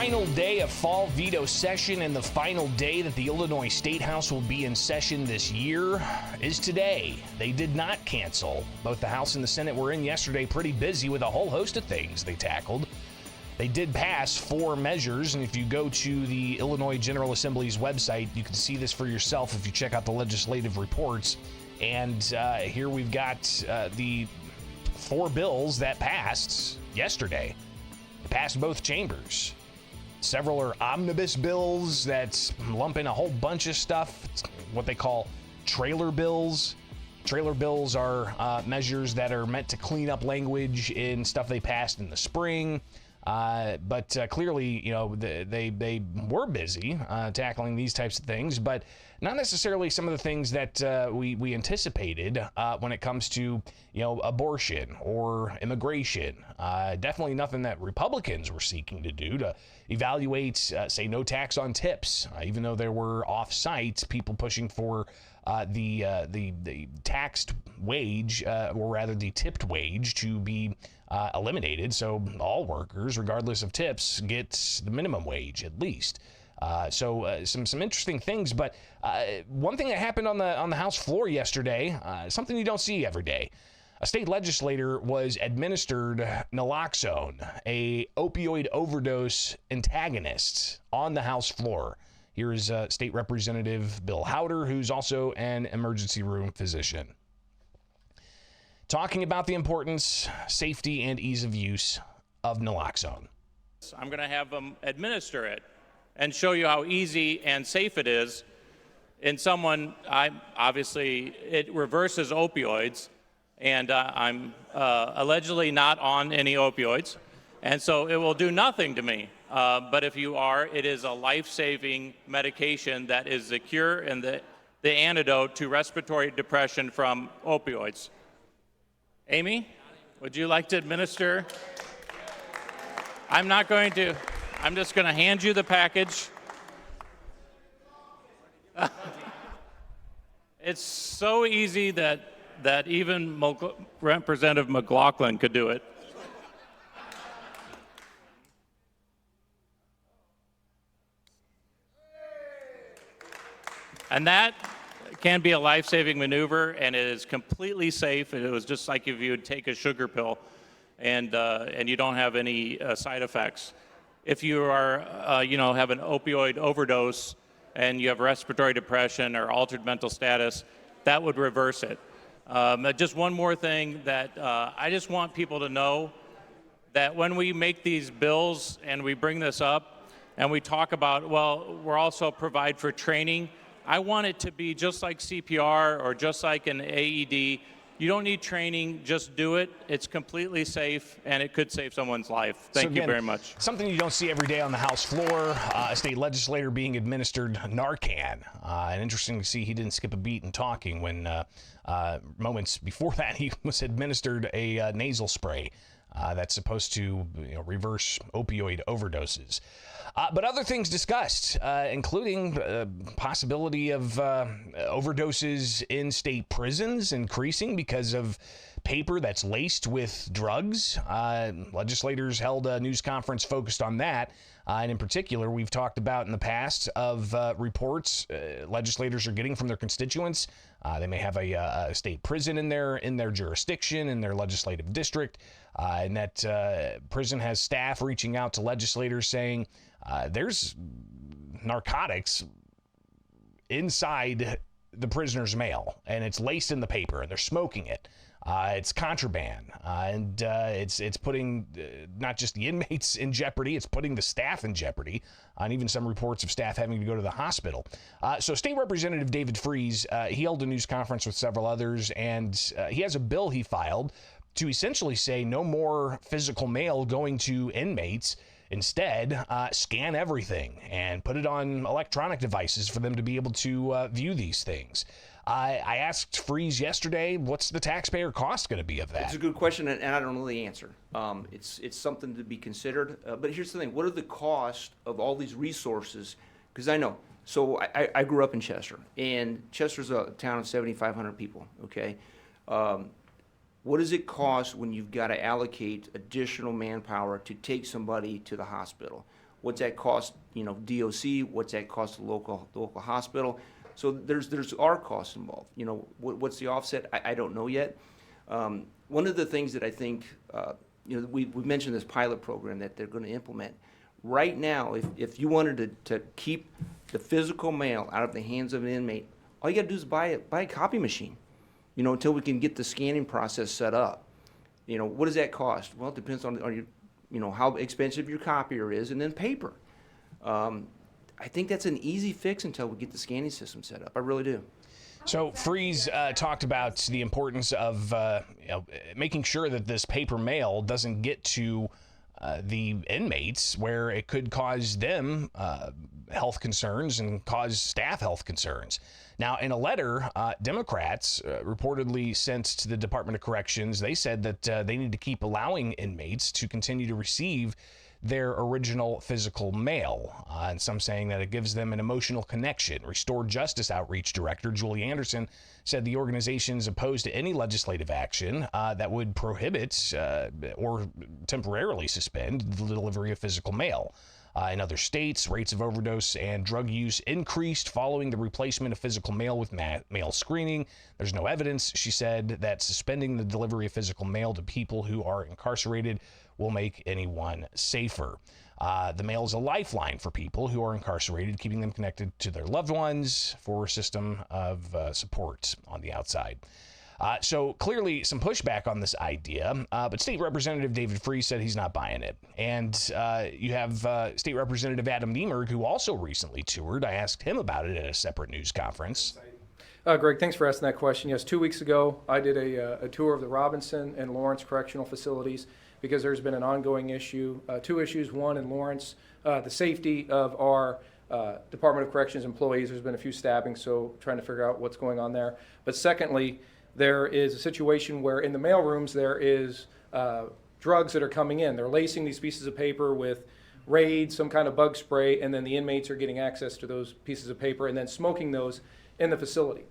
final day of fall veto session and the final day that the Illinois State House will be in session this year is today. They did not cancel. Both the House and the Senate were in yesterday pretty busy with a whole host of things they tackled. They did pass 4 measures, and if you go to the Illinois General Assembly's website, you can see this for yourself if you check out the legislative reports. And here we've got the 4 bills that passed yesterday. They passed both chambers. Several are omnibus bills that lump in a whole bunch of stuff. It's what they call trailer bills. Trailer bills are measures that are meant to clean up language in stuff they passed in the spring. But clearly, you know, they were busy tackling these types of things, but not necessarily some of the things that we anticipated when it comes to, you know, abortion or immigration. Definitely nothing that Republicans were seeking to do to evaluate, say, no tax on tips, even though there were off-site people pushing for the taxed wage, or rather the tipped wage, to be eliminated, so all workers, regardless of tips, get the minimum wage at least. Some interesting things, but one thing that happened on the House floor yesterday, something you don't see every day. A state legislator was administered naloxone, a opioid overdose antagonist, on the House floor. Here is State Representative Bill Howder, who's also an emergency room physician, talking about the importance, safety, and ease of use of naloxone. I'm going to have them administer it and show you how easy and safe it is in someone. Obviously, it reverses opioids, and I'm allegedly not on any opioids, and so it will do nothing to me. But if you are, it is a life-saving medication that is the cure and the antidote to respiratory depression from opioids. Amy, would you like to administer? I'm just going to hand you the package. It's so easy that even Representative McLaughlin could do it. And that can be a life-saving maneuver, and it is completely safe. It was just like if you would take a sugar pill, and you don't have any side effects. If you are, have an opioid overdose, and you have respiratory depression or altered mental status, that would reverse it. Just one more thing that I just want people to know, that when we make these bills and we bring this up, and we talk about, well, we're also provide for training. I want it to be just like CPR or just like an AED. You don't need training, just do it. It's completely safe, and it could save someone's life. Thank you very much. Something you don't see every day on the House floor, a state legislator being administered Narcan. And interesting to see he didn't skip a beat in talking when moments before that he was administered a nasal spray that's supposed to reverse opioid overdoses. But other things discussed, including possibility of overdoses in state prisons increasing because of paper that's laced with drugs. Legislators held a news conference focused on that. And in particular, we've talked about in the past of reports legislators are getting from their constituents. They may have a state prison in their jurisdiction, in their legislative district, and that prison has staff reaching out to legislators saying there's narcotics inside the prisoner's mail, and it's laced in the paper, and they're smoking it. It's contraband, and it's putting not just the inmates in jeopardy, it's putting the staff in jeopardy, and even some reports of staff having to go to the hospital. So State Representative David Freese, he held a news conference with several others, and he has a bill he filed to essentially say no more physical mail going to inmates. Instead, scan everything and put it on electronic devices for them to be able to view these things. I asked Freese yesterday, what's the taxpayer cost going to be of that? It's a good question, and I don't know the answer. It's something to be considered. But here's the thing. What are the cost of all these resources? Because I know. So I grew up in Chester, and Chester's a town of 7,500 people, okay? What does it cost when you've got to allocate additional manpower to take somebody to the hospital? What's that cost, DOC? What's that cost the local hospital? So there's our costs involved. What's the offset? I don't know yet. One of the things that I think, we mentioned this pilot program that they're going to implement. Right now, if you wanted to keep the physical mail out of the hands of an inmate, all you got to do is buy a copy machine, until we can get the scanning process set up. What does that cost? Well, it depends on your, how expensive your copier is, and then paper. I think that's an easy fix until we get the scanning system set up. I really do. So Freeze talked about the importance of making sure that this paper mail doesn't get to the inmates where it could cause them health concerns and cause staff health concerns. Now, in a letter, Democrats reportedly sent to the Department of Corrections, they said that they need to keep allowing inmates to continue to receive their original physical mail, and some saying that it gives them an emotional connection. Restored Justice Outreach Director Julie Anderson said the organization is opposed to any legislative action that would prohibit or temporarily suspend the delivery of physical mail. In other states, rates of overdose and drug use increased following the replacement of physical mail with mail screening. There's no evidence, she said, that suspending the delivery of physical mail to people who are incarcerated will make anyone safer. The mail is a lifeline for people who are incarcerated, keeping them connected to their loved ones for a system of support on the outside. So clearly some pushback on this idea, but State Representative David Freese said he's not buying it. And you have State Representative Adam Niemerg, who also recently toured. I asked him about it at a separate news conference. Greg, thanks for asking that question. Yes, 2 weeks ago, I did a tour of the Robinson and Lawrence correctional facilities because there's been an ongoing issue, two issues. One, in Lawrence, the safety of our Department of Corrections employees. There's been a few stabbings, so trying to figure out what's going on there. But secondly, there is a situation where in the mailrooms there is drugs that are coming in. They're lacing these pieces of paper with Raid, some kind of bug spray, and then the inmates are getting access to those pieces of paper and then smoking those in the facility.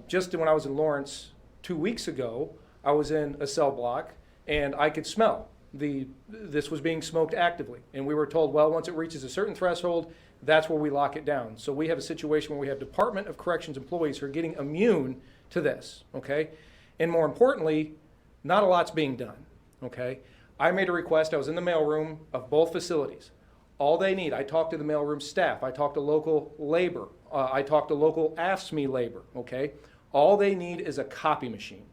Just when I was in Lawrence 2 weeks ago, I was in a cell block and I could smell this was being smoked actively. And we were told, well, once it reaches a certain threshold, that's where we lock it down. So we have a situation where we have Department of Corrections employees who are getting immune to this, okay? And more importantly, not a lot's being done, okay? I made a request. I was in the mailroom of both facilities. All they need, I talked to the mailroom staff. I talked to local labor. I talked to local AFSCME labor, okay? All they need is a copy machine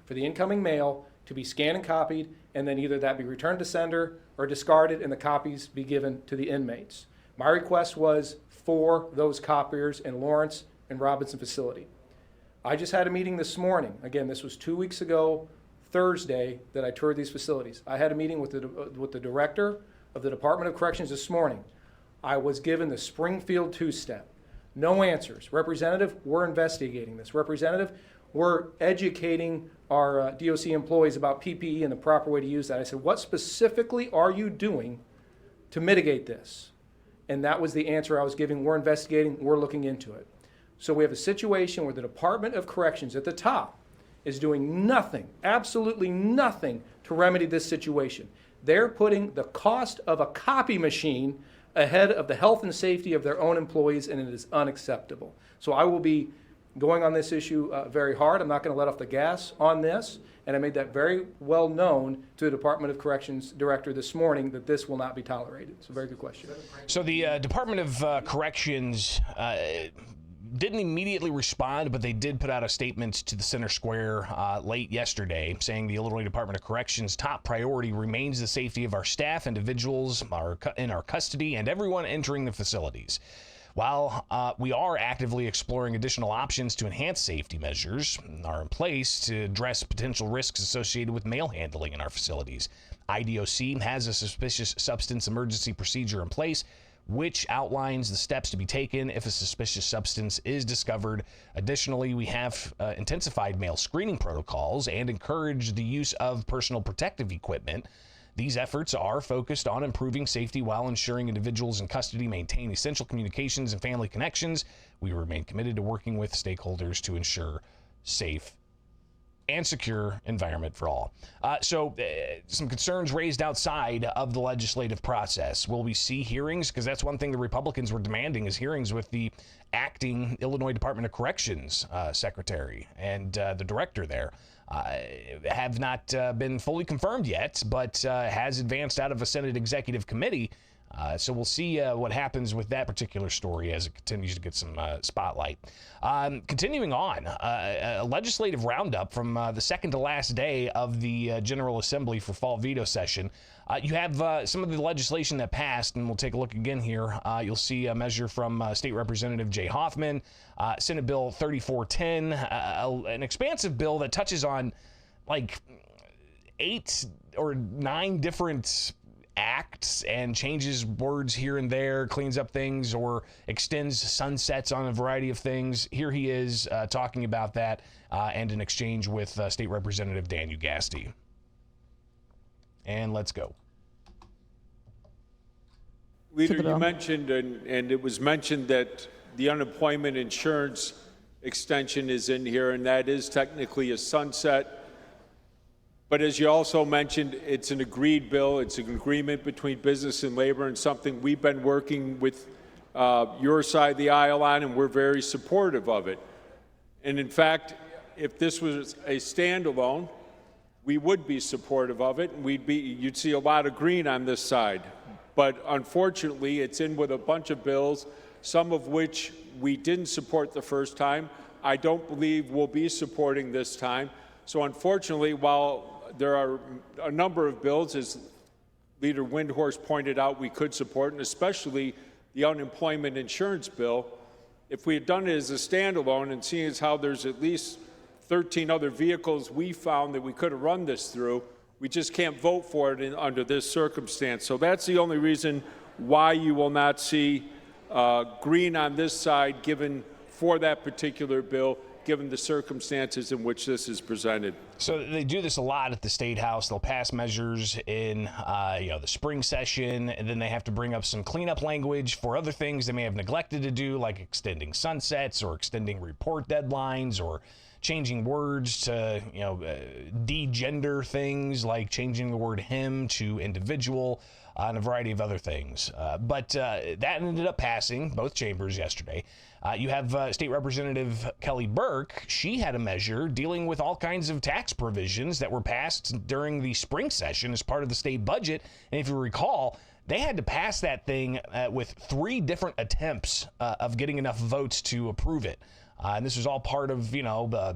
for the incoming mail to be scanned and copied, and then either that be returned to sender or discarded and the copies be given to the inmates. My request was for those copiers in Lawrence and Robinson facility. I just had a meeting this morning. Again, this was 2 weeks ago, Thursday, that I toured these facilities. I had a meeting with the director of the Department of Corrections this morning. I was given the Springfield two-step. No answers. Representative, we're investigating this. Representative, we're educating our DOC employees about PPE and the proper way to use that. I said, what specifically are you doing to mitigate this? And that was the answer I was giving. We're investigating. We're looking into it. So we have a situation where the Department of Corrections at the top is doing nothing, absolutely nothing to remedy this situation. They're putting the cost of a copy machine ahead of the health and safety of their own employees, and it is unacceptable. So I will be going on this issue very hard. I'm not going to let off the gas on this, and I made that very well known to the Department of Corrections director this morning that this will not be tolerated. It's a very good question. So the Department of Corrections didn't immediately respond, but they did put out a statement to the Center Square late yesterday saying the Illinois Department of Corrections' top priority remains the safety of our staff, individuals in our custody, and everyone entering the facilities. While we are actively exploring additional options to enhance safety measures are in place to address potential risks associated with mail handling in our facilities, IDOC has a suspicious substance emergency procedure in place, which outlines the steps to be taken if a suspicious substance is discovered. Additionally, we have intensified mail screening protocols and encourage the use of personal protective equipment. These efforts are focused on improving safety while ensuring individuals in custody maintain essential communications and family connections. We remain committed to working with stakeholders to ensure safe and secure environment for all. So some concerns raised outside of the legislative process. Will we see hearings? Because that's one thing the Republicans were demanding, is hearings with the acting Illinois Department of Corrections secretary and the director there. Have not been fully confirmed yet, but has advanced out of a Senate Executive Committee. So we'll see what happens with that particular story as it continues to get some spotlight. Continuing on, a legislative roundup from the second to last day of the General Assembly for fall veto session. You have some of the legislation that passed, and we'll take a look again here. You'll see a measure from State Representative Jay Hoffman, Senate Bill 3410, an expansive bill that touches on like 8 or 9 different acts and changes words here and there, cleans up things, or extends sunsets on a variety of things. Here he is talking about that and an exchange with State Representative Dan Ugasti. And let's go. Leader, you mentioned, and it was mentioned that the unemployment insurance extension is in here, and that is technically a sunset. But as you also mentioned, it's an agreed bill. It's an agreement between business and labor, and something we've been working with your side of the aisle on, and we're very supportive of it. And in fact, if this was a standalone, we would be supportive of it, and you'd see a lot of green on this side. But unfortunately, it's in with a bunch of bills, some of which we didn't support the first time. I don't believe we'll be supporting this time. So unfortunately, while there are a number of bills, as Leader Windhorst pointed out, we could support, and especially the unemployment insurance bill, if we had done it as a standalone, and seeing as how there's at least 13 other vehicles we found that we could have run this through, we just can't vote for it under this circumstance. So that's the only reason why you will not see green on this side given for that particular bill, given the circumstances in which this is presented. So they do this a lot at the State House. They'll pass measures in the spring session, and then they have to bring up some cleanup language for other things they may have neglected to do, like extending sunsets or extending report deadlines or changing words to, de-gender things, like changing the word him to individual, and a variety of other things. But that ended up passing both chambers yesterday. You have State Representative Kelly Burke. She had a measure dealing with all kinds of tax provisions that were passed during the spring session as part of the state budget. And if you recall, they had to pass that thing with 3 different attempts of getting enough votes to approve it. And this was all part of, the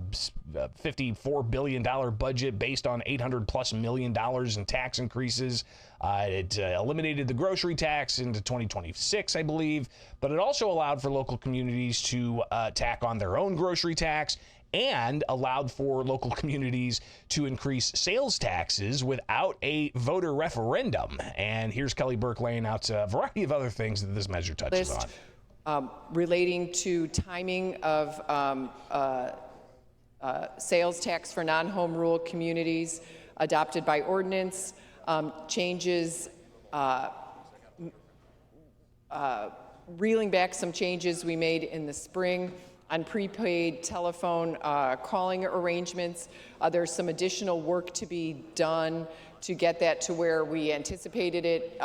$54 billion budget based on $800+ million in tax increases. It eliminated the grocery tax into 2026, I believe, but it also allowed for local communities to tack on their own grocery tax and allowed for local communities to increase sales taxes without a voter referendum. And here's Kelly Burke laying out a variety of other things that this measure touches on. Relating to timing of sales tax for non-home rule communities adopted by ordinance, changes, reeling back some changes we made in the spring on prepaid telephone calling arrangements. There's some additional work to be done to get that to where we anticipated it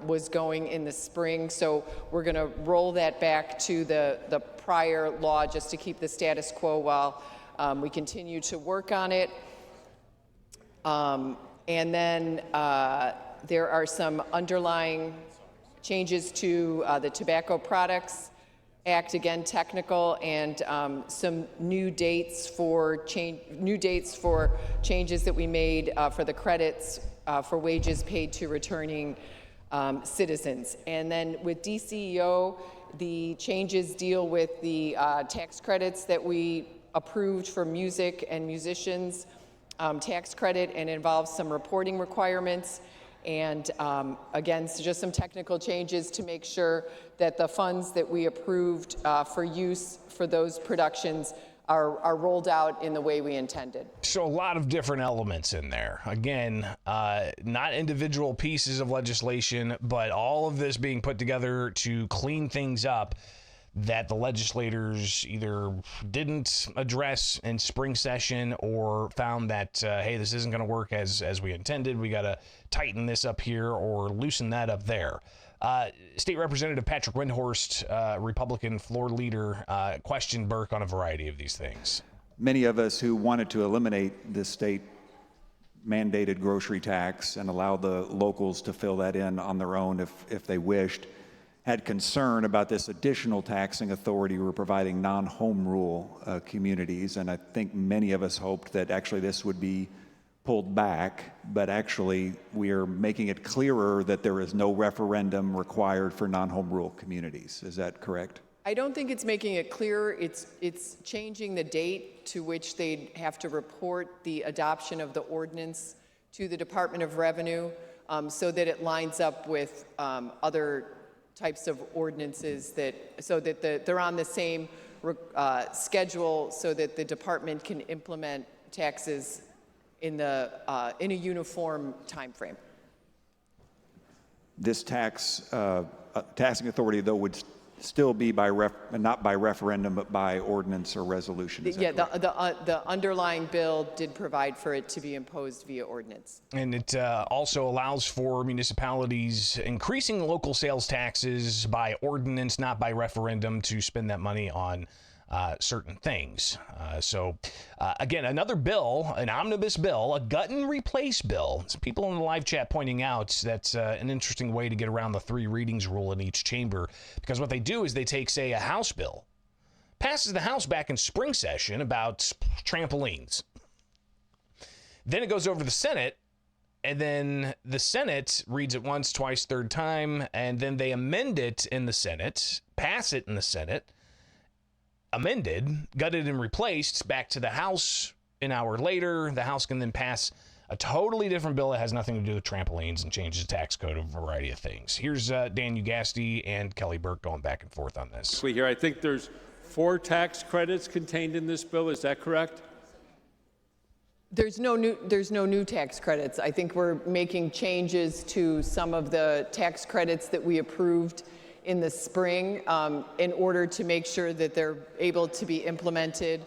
was going in the spring. So we're going to roll that back to the prior law just to keep the status quo while we continue to work on it. And then there are some underlying changes to the Tobacco Products Act, again technical, and some new dates for changes that we made for the credits for wages paid to returning citizens. And then with DCEO, the changes deal with the tax credits that we approved for music and musicians tax credit, and involves some reporting requirements. And again, so just some technical changes to make sure that the funds that we approved for use for those productions are rolled out in the way we intended. So a lot of different elements in there. Again, not individual pieces of legislation, but all of this being put together to clean things up. that the legislators either didn't address in spring session or found that, hey, this isn't going to work as we intended. We got to tighten this up here or loosen that up there. State Representative Patrick Windhorst, Republican floor leader, questioned Burke on a variety of these things. Many of us who wanted to eliminate the state mandated grocery tax and allow the locals to fill that in on their own if they wished, had concern about this additional taxing authority we're providing non-home rule communities. And I think many of us hoped that actually this would be pulled back, but actually we are making it clearer that there is no referendum required for non-home rule communities. Is that correct? I don't think it's making it clearer. It's changing the date to which they'd have to report the adoption of the ordinance to the Department of Revenue so that it lines up with other types of ordinances so that they're on the same schedule so that the department can implement taxes in a uniform time frame. This taxing authority, though, would still be not by referendum, but by ordinance or resolution. Yeah, the underlying bill did provide for it to be imposed via ordinance. And it also allows for municipalities increasing local sales taxes by ordinance, not by referendum, to spend that money on certain things. Again, another bill, an omnibus bill, a gut and replace bill. Some people in the live chat pointing out that's an interesting way to get around the 3 readings rule in each chamber, because what they do is they take, say, a House bill, passes the House back in spring session about trampolines. Then it goes over to the Senate, and then the Senate reads it once, twice, third time, and then they amend it in the Senate, pass it in the Senate, amended, gutted and replaced, back to the House an hour later. The House can then pass a totally different bill that has nothing to do with trampolines and changes the tax code of a variety of things. Here's Dan Ugasti and Kelly Burke going back and forth on this. Here, I think there's 4 tax credits contained in this bill. Is that correct? There's no new tax credits. I think we're making changes to some of the tax credits that we approved in the spring in order to make sure that they're able to be implemented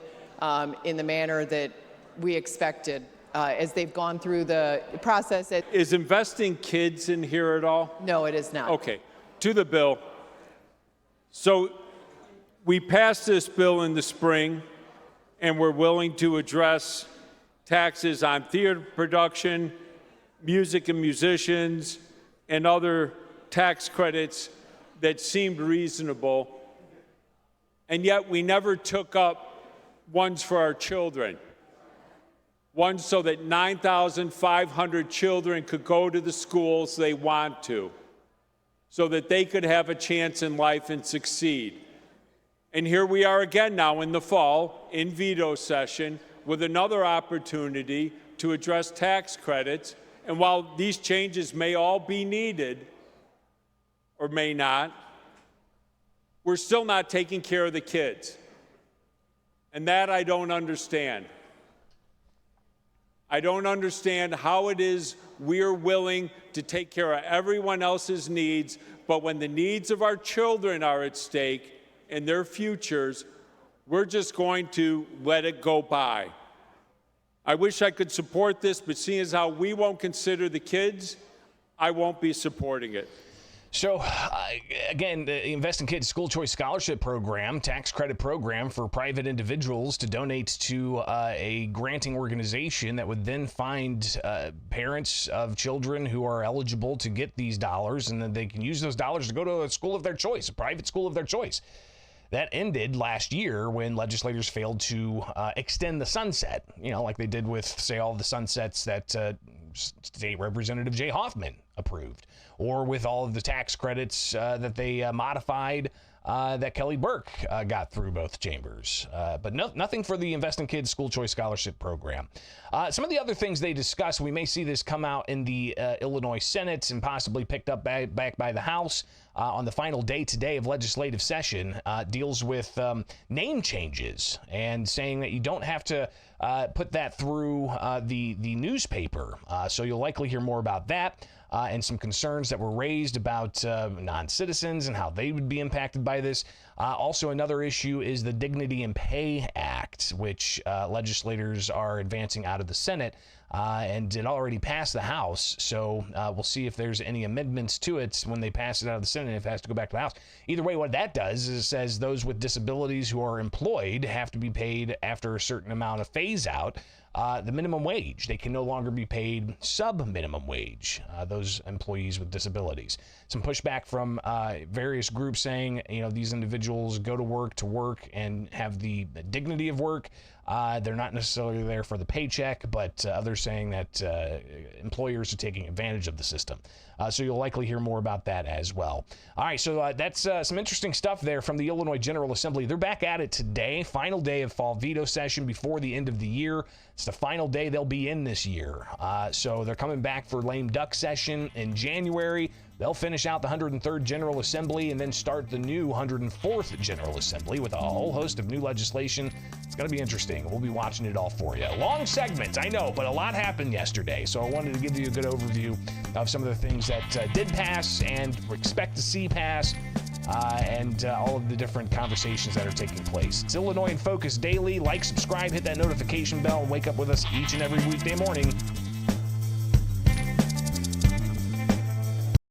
in the manner that we expected as they've gone through the process. Is investing kids in here at all? No, it is not. Okay, to the bill. So we passed this bill in the spring, and we're willing to address taxes on theater production, music and musicians, and other tax credits that seemed reasonable, and yet we never took up ones for our children. Ones so that 9,500 children could go to the schools they want to, so that they could have a chance in life and succeed. And here we are again now in the fall, in veto session, with another opportunity to address tax credits. And while these changes may all be needed, or may not, we're still not taking care of the kids. And that I don't understand. I don't understand how it is we're willing to take care of everyone else's needs, but when the needs of our children are at stake and their futures, we're just going to let it go by. I wish I could support this, but seeing as how we won't consider the kids, I won't be supporting it. So, again, the Invest in Kids School Choice Scholarship Program, tax credit program for private individuals to donate to a granting organization that would then find parents of children who are eligible to get these dollars, and then they can use those dollars to go to a school of their choice, a private school of their choice. That ended last year when legislators failed to extend the sunset, like they did with, say, all the sunsets that State Representative Jay Hoffman approved, or with all of the tax credits that they modified that Kelly Burke got through both chambers. But nothing for the Invest in Kids School Choice Scholarship Program. Some of the other things they discussed, we may see this come out in the Illinois Senate and possibly picked up back by the House on the final day today of legislative session, deals with name changes and saying that you don't have to put that through the newspaper. So you'll likely hear more about that. And some concerns that were raised about non-citizens and how they would be impacted by this. Also, another issue is the Dignity and Pay Act, which legislators are advancing out of the Senate. And it already passed the House, so we'll see if there's any amendments to it when they pass it out of the Senate, if it has to go back to the House. Either way, what that does is it says those with disabilities who are employed have to be paid after a certain amount of phase-out the minimum wage. They can no longer be paid sub-minimum wage, those employees with disabilities. Some pushback from various groups saying, these individuals go to work and have the dignity of work. They're not necessarily there for the paycheck, but others saying that employers are taking advantage of the system. So you'll likely hear more about that as well. All right, so that's some interesting stuff there from the Illinois General Assembly. They're back at it today, final day of fall veto session before the end of the year. It's the final day they'll be in this year. So they're coming back for lame duck session in January. They'll finish out the 103rd General Assembly and then start the new 104th General Assembly with a whole host of new legislation. It's going to be interesting. We'll be watching it all for you. Long segment, I know, but a lot happened yesterday. So I wanted to give you a good overview of some of the things that did pass and expect to see pass, and all of the different conversations that are taking place. It's Illinois in Focus Daily. Like, subscribe, hit that notification bell, and wake up with us each and every weekday morning